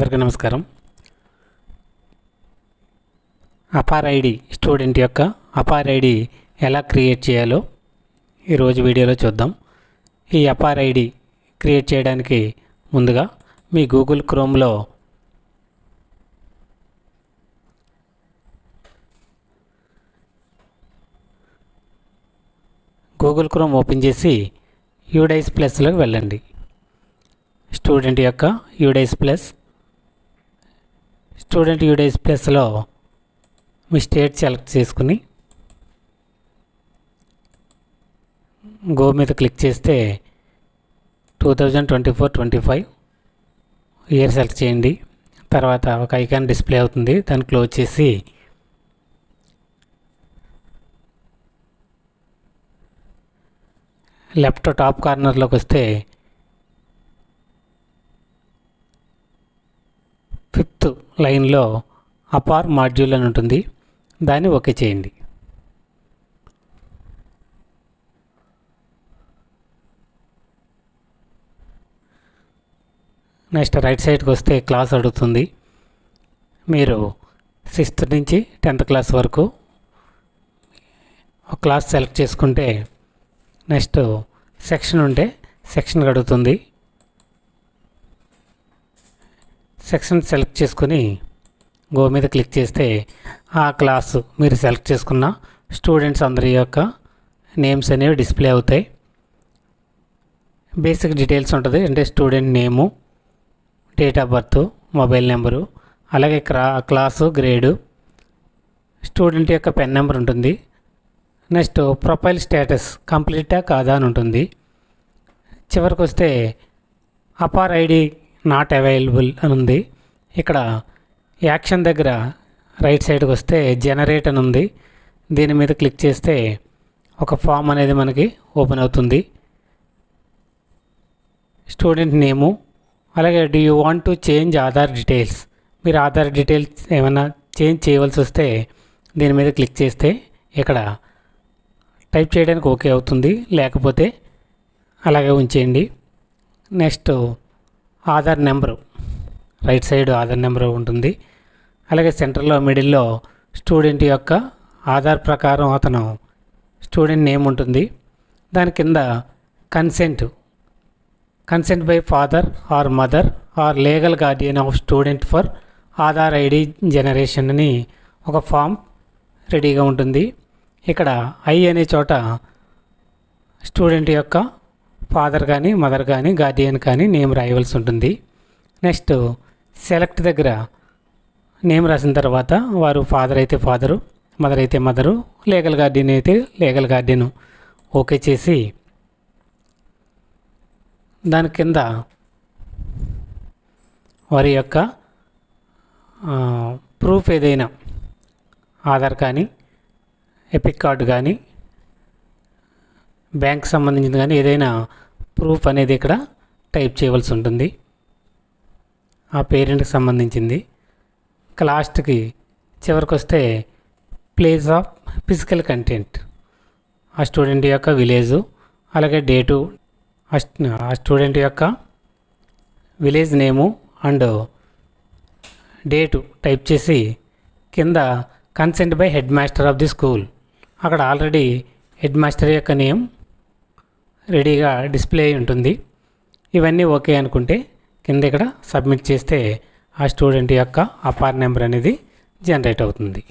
అందరికీ నమస్కారం. APAAR ID student యొక్క అపార్ ఐడి ఎలా క్రియేట్ చేయాలో ఈరోజు వీడియోలో చూద్దాం. ఈ అపార్ ఐడి క్రియేట్ చేయడానికి ముందుగా మీ గూగుల్ క్రోమ్లో గూగుల్ క్రోమ్ ఓపెన్ చేసి యూడైస్ ప్లస్లోకి వెళ్ళండి. స్టూడెంట్ యొక్క యూడైస్ ప్లస్లో మీ స్టేట్ సెలెక్ట్ చేసుకుని గో మీద క్లిక్ చేస్తే 2024-25 ఇయర్ సెలెక్ట్ చేయండి. తర్వాత ఒక ఐకాన్ డిస్ప్లే అవుతుంది, దాన్ని క్లోజ్ చేసి లెఫ్ట్ టాప్ కార్నర్లోకి వస్తే 5th లైన్లో అపార్ మాడ్యూల్ అని ఉంటుంది, దాన్ని ఓకే చేయండి. నెక్స్ట్ రైట్ సైడ్కి వస్తే క్లాస్ అడుగుతుంది. మీరు 6th నుంచి 10th క్లాస్ వరకు ఒక క్లాస్ సెలెక్ట్ చేసుకుంటే నెక్స్ట్ సెక్షన్ ఉంటే సెక్షన్కి అడుగుతుంది. సెక్షన్ సెలెక్ట్ చేసుకుని గో మీద క్లిక్ చేస్తే ఆ క్లాసు మీరు సెలెక్ట్ చేసుకున్న స్టూడెంట్స్ అందరి యొక్క నేమ్స్ అనేవి డిస్ప్లే అవుతాయి. బేసిక్ డీటెయిల్స్ ఉంటుంది, అంటే student name, date of birth, mobile number, అలాగే క్లాసు, గ్రేడు, స్టూడెంట్ యొక్క పెన్ నెంబర్ ఉంటుంది. నెక్స్ట్ ప్రొఫైల్ స్టేటస్ కంప్లీటా కాదా అని ఉంటుంది. చివరికి వస్తే అపార్ ఐడి నాట్ అవైలబుల్ అని ఉంది. ఇక్కడ యాక్షన్ దగ్గర రైట్ సైడ్కి వస్తే జనరేట్ అని ఉంది, దీని మీద క్లిక్ చేస్తే ఒక ఫామ్ అనేది మనకి ఓపెన్ అవుతుంది. స్టూడెంట్ నేము, అలాగే do you want to change Aadhaar details, మీరు ఆధార్ డీటెయిల్స్ ఏమైనా చేంజ్ చేయవలసి వస్తే దీని మీద క్లిక్ చేస్తే ఇక్కడ టైప్ చేయడానికి ఓకే అవుతుంది, లేకపోతే అలాగే ఉంచేయండి. Next Aadhaar number, right side Aadhaar number ఉంటుంది, అలాగే సెంటర్లో మిడిల్లో స్టూడెంట్ యొక్క ఆధార్ ప్రకారం అతను స్టూడెంట్ నేమ్ ఉంటుంది. దాని కింద consent by father or mother or legal guardian of student for Aadhaar ID generation అని ఒక ఫామ్ రెడీగా ఉంటుంది. ఇక్కడ ఐ అనే చోట స్టూడెంట్ యొక్క ఫాదర్ కానీ మదర్ కానీ గార్డియన్ కానీ నేమ్ రాయవలసి ఉంటుంది. నెక్స్ట్ సెలెక్ట్ దగ్గర నేమ్ రాసిన తర్వాత వారు ఫాదర్ అయితే ఫాదరు, మదర్ అయితే మదరు, లీగల్ గార్డియన్ అయితే లీగల్ గార్డియన్ ఓకే చేసి దాని కింద వారి యొక్క ప్రూఫ్ ఏదైనా ఆధార్ కానీ, ఎపిక్ కార్డు కానీ, బ్యాంక్ సంబంధించింది కానీ ఏదైనా ప్రూఫ్ అనేది ఇక్కడ టైప్ చేయవలసి ఉంటుంది, ఆ పేరెంట్కి సంబంధించింది. లాస్ట్కి చివరికి వస్తే ప్లేస్ ఆఫ్ ఫిజికల్ కంటెంట్, ఆ స్టూడెంట్ యొక్క విలేజు, అలాగే డేటు, ఆ స్టూడెంట్ యొక్క village name and date type చేసి కింద consent by head master of the school, అక్కడ ఆల్రెడీ హెడ్ మాస్టర్ యొక్క నేమ్ రెడీగా డిస్ప్లే అయి ఉంటుంది. ఇవన్నీ ఓకే అనుకుంటే కింద ఇక్కడ సబ్మిట్ చేస్తే ఆ స్టూడెంట్ యొక్క అపార్ నెంబర్ అనేది జనరేట్ అవుతుంది.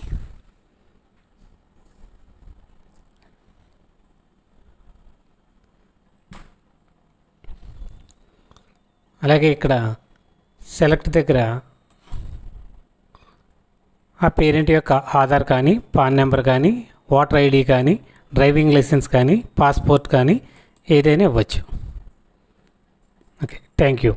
అలాగే ఇక్కడ సెలెక్ట్ దగ్గర ఆ పేరెంట్ యొక్క ఆధార్ కానీ, పాన్ నెంబర్ కానీ, ఓటర్ ఐడి కానీ, డ్రైవింగ్ లైసెన్స్ కానీ, పాస్పోర్ట్ కానీ ఏదైనా ఇవ్వచ్చు. Okay, thank you.